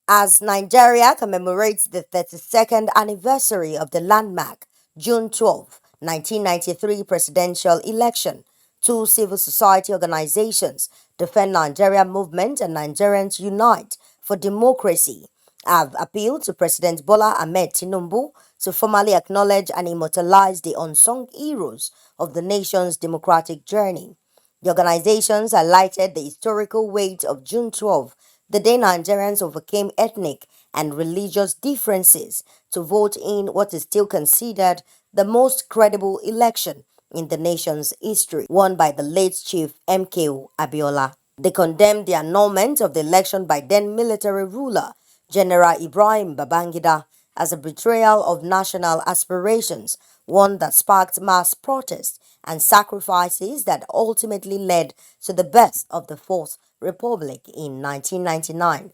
As Nigeria commemorates the 32nd anniversary of the landmark June 12, 1993 presidential election, two civil society organizations, Defend Nigeria Movement and Nigerians Unite for Democracy, have appealed to President Bola Ahmed Tinubu to formally acknowledge and immortalize the unsung heroes of the nation's democratic journey. The organizations highlighted the historical weight of June 12, the day Nigerians overcame ethnic and religious differences to vote in what is still considered the most credible election in the nation's history, won by the late Chief MKO Abiola. They condemned the annulment of the election by then military ruler General Ibrahim Babangida as a betrayal of national aspirations, one that sparked mass protests and sacrifices that ultimately led to the birth of the Fourth Republic in 1999.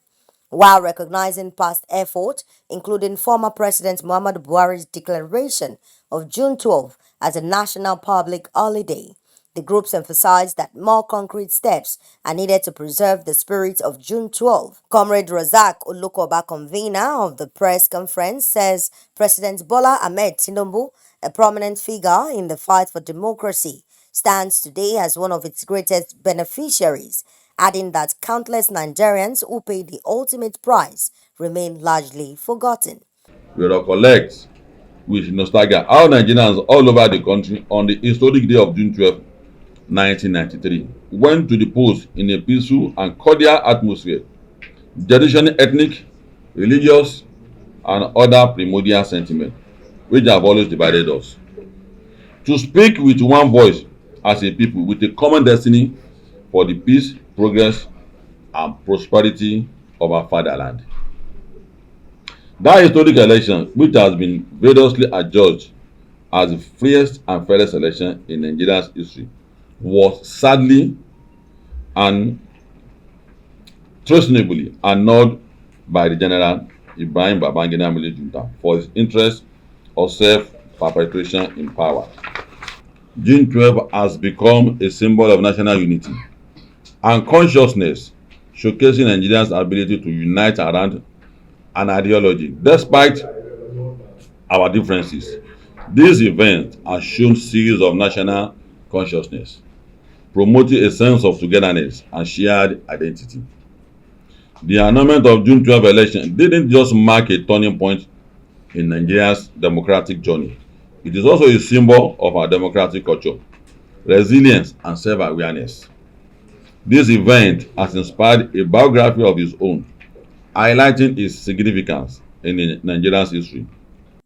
While recognizing past effort, including former President Muhammadu Buhari's declaration of June 12 as a national public holiday, the groups emphasized that more concrete steps are needed to preserve the spirit of June 12. Comrade Razak Olukoba, convener of the press conference, says President Bola Ahmed Tinubu, a prominent figure in the fight for democracy, stands today as one of its greatest beneficiaries, adding that countless Nigerians who paid the ultimate price remain largely forgotten. We recollect with nostalgia how Nigerians all over the country on the historic day of June 12, 1993 went to the polls in a peaceful and cordial atmosphere, jettishing ethnic, religious, and other primordial sentiments which have always divided us. To speak with one voice as a people with a common destiny for the peace, progress, and prosperity of our fatherland. That historic election, which has been variously adjudged as the freest and fairest election in Nigeria's history, was sadly and treasonably annulled by the General Ibrahim Babangida military junta for his interest of self-perpetuation in power. June 12 has become a symbol of national unity and consciousness, showcasing Nigerians' ability to unite around an ideology despite our differences. This event has shown series of national consciousness, promoting a sense of togetherness and shared identity. The annulment of June 12 election didn't just mark a turning point in Nigeria's democratic journey. It is also a symbol of our democratic culture, resilience, and self-awareness. This event has inspired a biography of its own, highlighting its significance in Nigeria's history.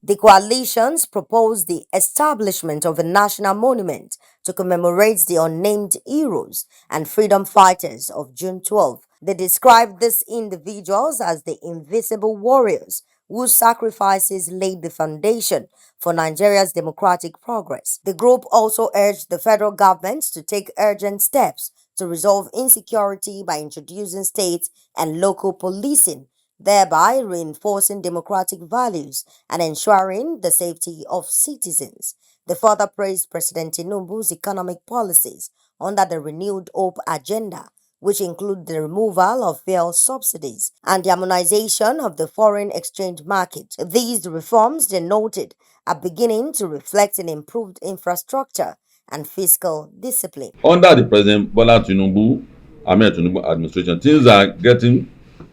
The coalitions proposed the establishment of a national monument to commemorate the unnamed heroes and freedom fighters of June 12. They described these individuals as the invisible warriors whose sacrifices laid the foundation for Nigeria's democratic progress. The group also urged the federal government to take urgent steps to resolve insecurity by introducing state and local policing, thereby reinforcing democratic values and ensuring the safety of citizens. They further praised President Tinubu's economic policies under the Renewed Hope agenda, which include the removal of fuel subsidies and the harmonization of the foreign exchange market. These reforms, they noted, are beginning to reflect an improved infrastructure and fiscal discipline. Under the President Bola Tinubu, Ahmed Tinubu administration, things are getting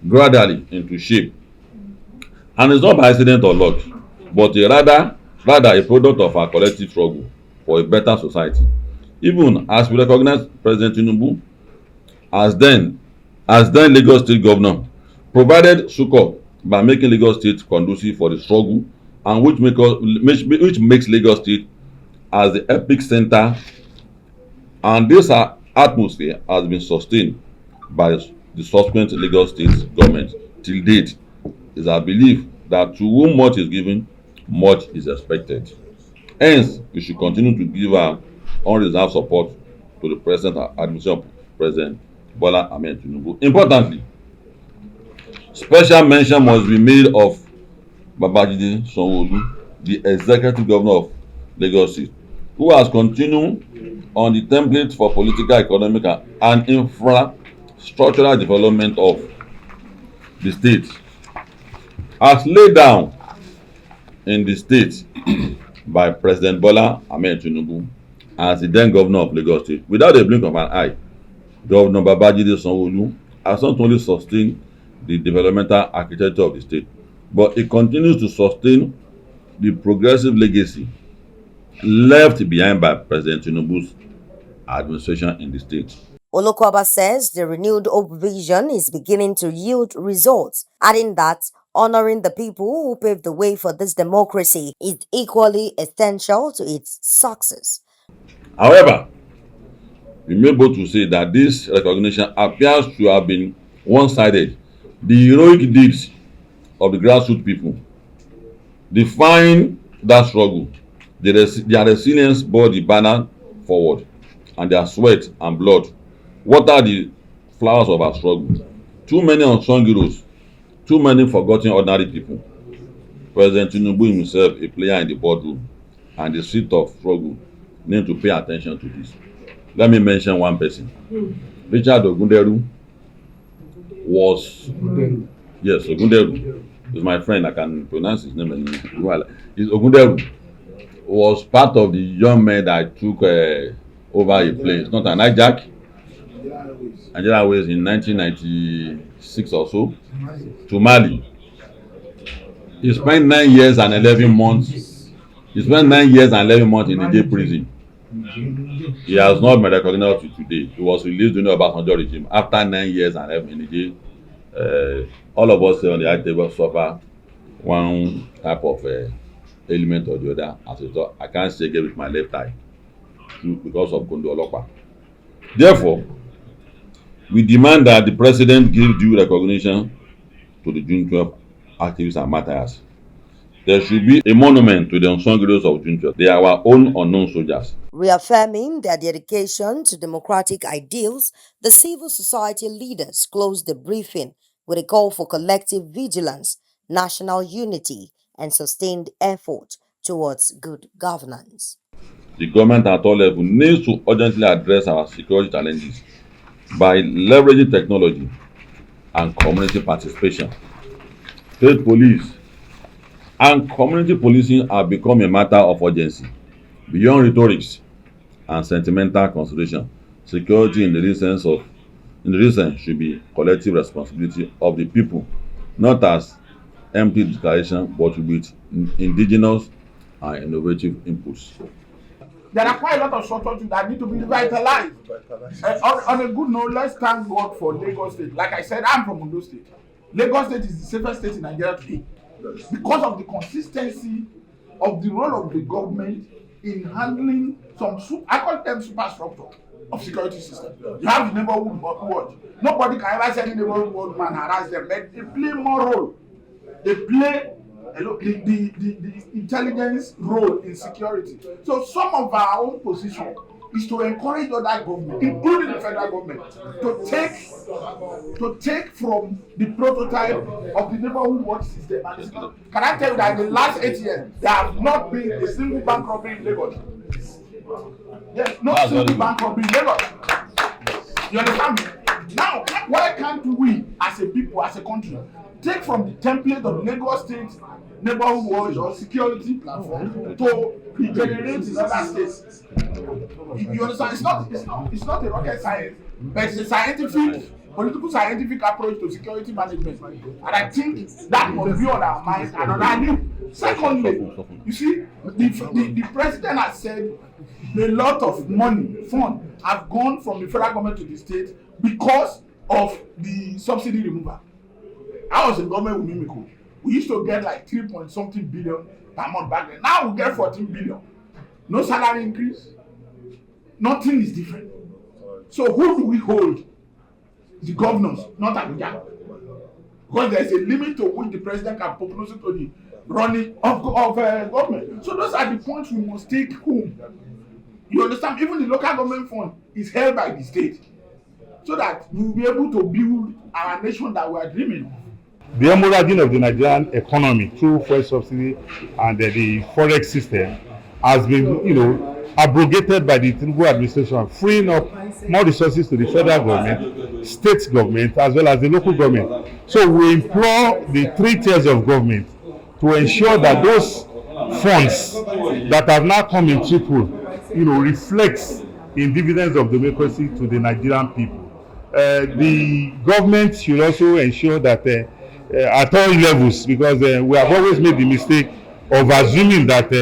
gradually into shape. And it's not by accident or luck, but rather a product of our collective struggle for a better society. Even as we recognize President Tinubu as then Lagos State Governor, provided succor by making Lagos State conducive for the struggle, and which makes Lagos State as the epic center, and this atmosphere has been sustained by the subsequent Lagos State government till date. Is our belief that to whom much is given, much is expected. Hence, we should continue to give our unreserved support to the present administration of President Bola Ahmed Tinubu. Importantly, special mention must be made of Babajide Sanwo-Olu, the executive governor of Lagos State, who has continued on the template for political, economic, and infrastructural development of the state. as laid down in the state by President Bola Ahmed Tinubu as the then governor of Lagos State, without a blink of an eye, Governor Babajide Sanwo-Olu has not only sustained the developmental architecture of the state, but it continues to sustain the progressive legacy left behind by President Tinubu's administration in the state. Olukoba says the renewed Hope vision is beginning to yield results, adding that honoring the people who paved the way for this democracy is equally essential to its success. However, we may be able to say that this recognition appears to have been one-sided. The heroic deeds of the grassroots people define that struggle. Their resilience bore the banner forward, and their sweat and blood water the flowers of our struggle. Too many unsung heroes, too many forgotten ordinary people. President Tinubu himself, a player in the boardroom and the seat of struggle, need to pay attention to this. Let me mention one person. Richard Ogunderu was, yes, Ogunderu is my friend. I can pronounce his name. Ogunderu was part of the young men that took over a place, not an hijack, Nigeria Airways in 1996 or so, to Mali. He spent 9 years and 11 months. He spent 9 years and 11 months in Niger prison. He has not been recognized to today. He was released during the Obasanjo regime after 9 years and 11 in Niger. All of us on the high table suffer one type of element or the other. As a result, I can't say again with my left eye because of Kondo Olokpa. Therefore, we demand that the president give due recognition to the June 12 activists and martyrs. There should be a monument to the unsung heroes of June 12. They are our own unknown soldiers. Reaffirming their dedication to democratic ideals, the civil society leaders closed the briefing with a call for collective vigilance, national unity, and sustained effort towards good governance. The government at all levels needs to urgently address our security challenges by leveraging technology and community participation. State police and community policing have become a matter of urgency. Beyond rhetorics and sentimental consideration, security in the real sense should be collective responsibility of the people, not as empty declaration, but with indigenous and innovative inputs. There are quite a lot of structures that need to be revitalized. On a good note, let's thank God for Lagos State. Like I said, I'm from Ondo State. Lagos State is the safest state in Nigeria today because of the consistency of the role of the government in handling some, I call them superstructure of security system. You have the neighborhood watch. Nobody can ever say any neighborhood watchman harass them, but they play more role. They play the intelligence role in security. So some of our own position is to encourage other government, including the federal government, to take from the prototype of the neighborhood watch system. And can I tell you that in the last 8 years there have not been a single bank robbery in Lagos? Yes, not single bank robbery in Lagos. You understand me? Now, why can't we, as a people, as a country, take from the template of Lagos State neighborhood watch or security platform to regenerate in other states? You understand? It's not a rocket science, but it's a political scientific approach to security management. And I think that must be on our minds and on our lips. Secondly, you see, the president has said a lot of funds have gone from the federal government to the state because of the subsidy removal. I was in government with Mimiko. We used to get like 3-point-something billion per month back then. Now we get 14 billion. No salary increase. Nothing is different. So who do we hold? The governors, not Abuja. Because there is a limit to which the president can propose to the running of government. So those are the points we must take home. You understand? Even the local government fund is held by the state. So that we will be able to build our nation that we are dreaming of. The hemorrhaging of the Nigerian economy through fuel subsidy and the forex system has been, abrogated by the Tinubu administration, freeing up more resources to the federal government state government as well as the local government. So we implore the three tiers of government to ensure that those funds that have now come in triple, reflects in dividends of democracy to the Nigerian people. The government should also ensure that at all levels, because we have always made the mistake of assuming that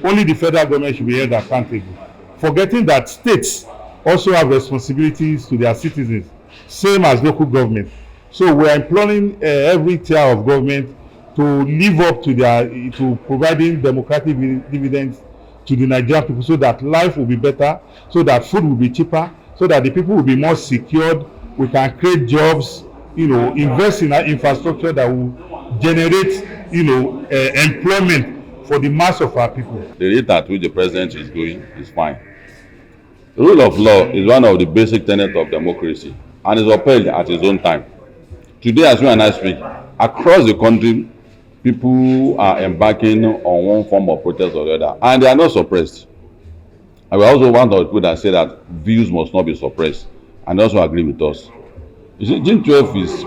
only the federal government should be held accountable, forgetting that states also have responsibilities to their citizens, same as local government. So we are imploring every tier of government to live up to providing democratic dividends to the Nigerian people, so that life will be better, so that food will be cheaper, so that the people will be more secured. We can create jobs, invest in our infrastructure that will generate, employment for the mass of our people. The rate at which the president is going is fine. The rule of law is one of the basic tenets of democracy and is upheld at its own time. Today, as you and I speak, across the country, people are embarking on one form of protest or the other, and they are not suppressed. And we also one of the people that say that views must not be suppressed, and also agree with us. You see, June 12 is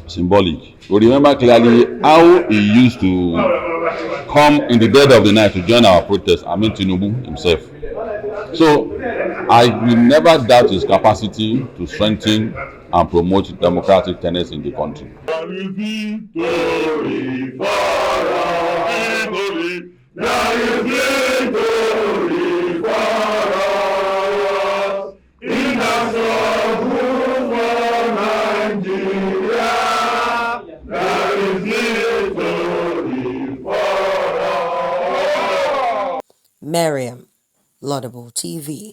symbolic. We remember clearly how he used to come in the dead of the night to join our protest. I mean, Tinubu himself. So I will never doubt his capacity to strengthen and promote democratic tenets in the country. Miriam, Laudable TV.